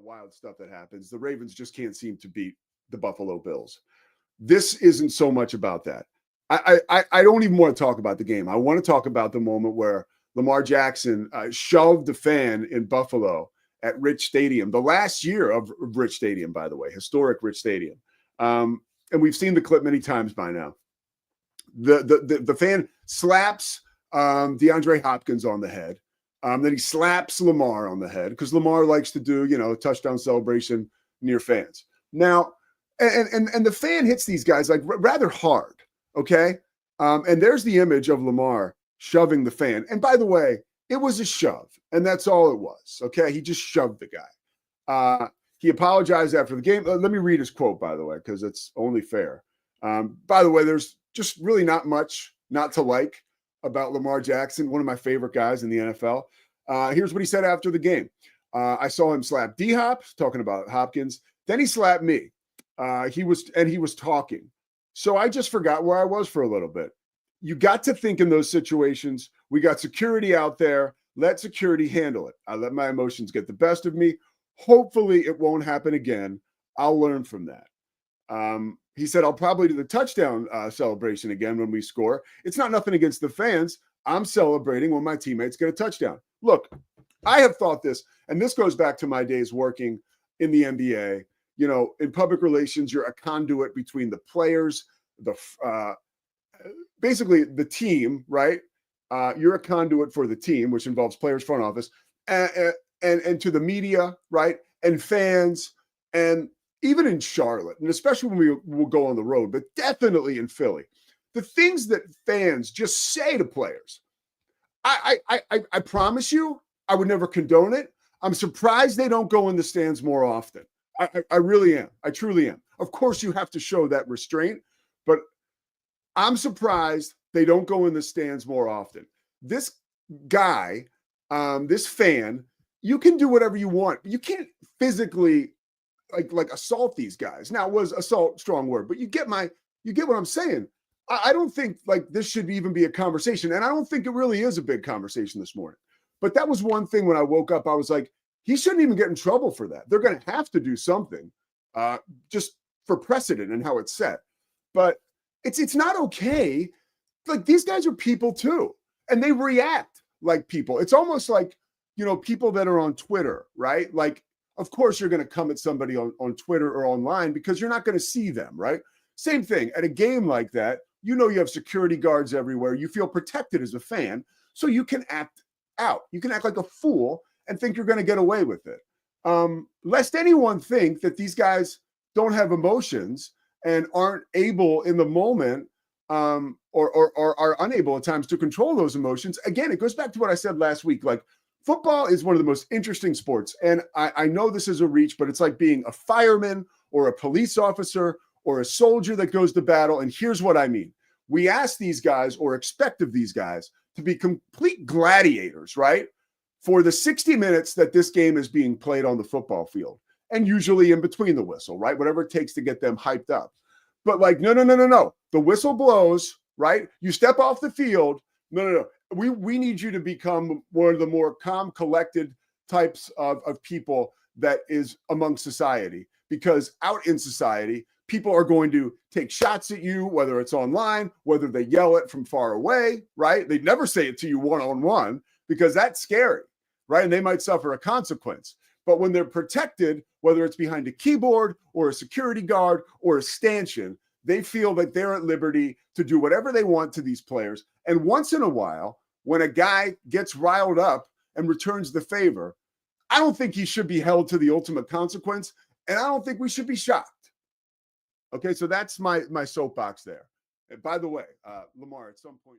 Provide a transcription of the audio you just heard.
wild stuff that happens. The Ravens just can't seem to beat the Buffalo Bills. This isn't so much about that. I don't even want to talk about the game. I want to talk about the moment where Lamar Jackson shoved the fan in Buffalo at Rich Stadium, the last year of Rich Stadium, by the way, historic Rich Stadium. And we've seen the clip many times by now. The fan slaps DeAndre Hopkins on the head. Then he slaps Lamar on the head because Lamar likes to do, a touchdown celebration near fans. Now, and the fan hits these guys like rather hard, okay? And there's the image of Lamar shoving the fan. And by the way, it was a shove, and that's all it was, okay? He just shoved the guy. He apologized after the game. Let me read his quote, by the way, because it's only fair. By the way, there's just really not much not to like about Lamar Jackson, one of my favorite guys in the NFL. Here's what he said after the game. I saw him slap D-Hop, talking about Hopkins. Then he slapped me. He was talking. So I just forgot where I was for a little bit. You got to think in those situations. We got security out there. Let security handle it. I let my emotions get the best of me. Hopefully it won't happen again. I'll learn from that. He said, I'll probably do the touchdown celebration again when we score. It's not nothing against the fans. I'm celebrating when my teammates get a touchdown. Look, I have thought this, and this goes back to my days working in the NBA. In public relations, you're a conduit between the players, basically the team, right? You're a conduit for the team, which involves players, front office, and to the media, right? And fans, and even in Charlotte, and especially when we will go on the road, but definitely in Philly, the things that fans just say to players, I promise you, I would never condone it. I'm surprised they don't go in the stands more often. I really am. I truly am. Of course, you have to show that restraint, but I'm surprised they don't go in the stands more often. This guy, this fan, you can do whatever you want. You can't physically like assault these guys. Now, was assault strong word, but you get what I'm saying. I don't think this should even be a conversation, and I don't think it really is a big conversation this morning. But that was one thing when I woke up, I was like, he shouldn't even get in trouble for that. They're going to have to do something just for precedent and how it's set. But it's not okay. These guys are people too, and they react like people. It's almost like, people that are on Twitter, right? Of course, you're going to come at somebody on Twitter or online because you're not going to see them, right? Same thing. At a game like that, you have security guards everywhere. You feel protected as a fan, so you can act out. You can act like a fool and think you're going to get away with it. Lest anyone think that these guys don't have emotions and aren't able in the moment or are unable at times to control those emotions. Again, it goes back to what I said last week. Football is one of the most interesting sports. And I know this is a reach, but it's like being a fireman or a police officer or a soldier that goes to battle. And here's what I mean. We ask these guys or expect of these guys to be complete gladiators, right? For the 60 minutes that this game is being played on the football field, and usually in between the whistle, right? Whatever it takes to get them hyped up. But no. The whistle blows, right? You step off the field. No. We need you to become one of the more calm, collected types of people that is among society. Because out in society, people are going to take shots at you, whether it's online, whether they yell it from far away, right? They never say it to you one-on-one because that's scary, right? And they might suffer a consequence. But when they're protected, whether it's behind a keyboard or a security guard or a stanchion, they feel that they're at liberty to do whatever they want to these players. And once in a while, when a guy gets riled up and returns the favor, I don't think he should be held to the ultimate consequence, and I don't think we should be shocked. Okay, so that's my soapbox there. And by the way, Lamar, at some point...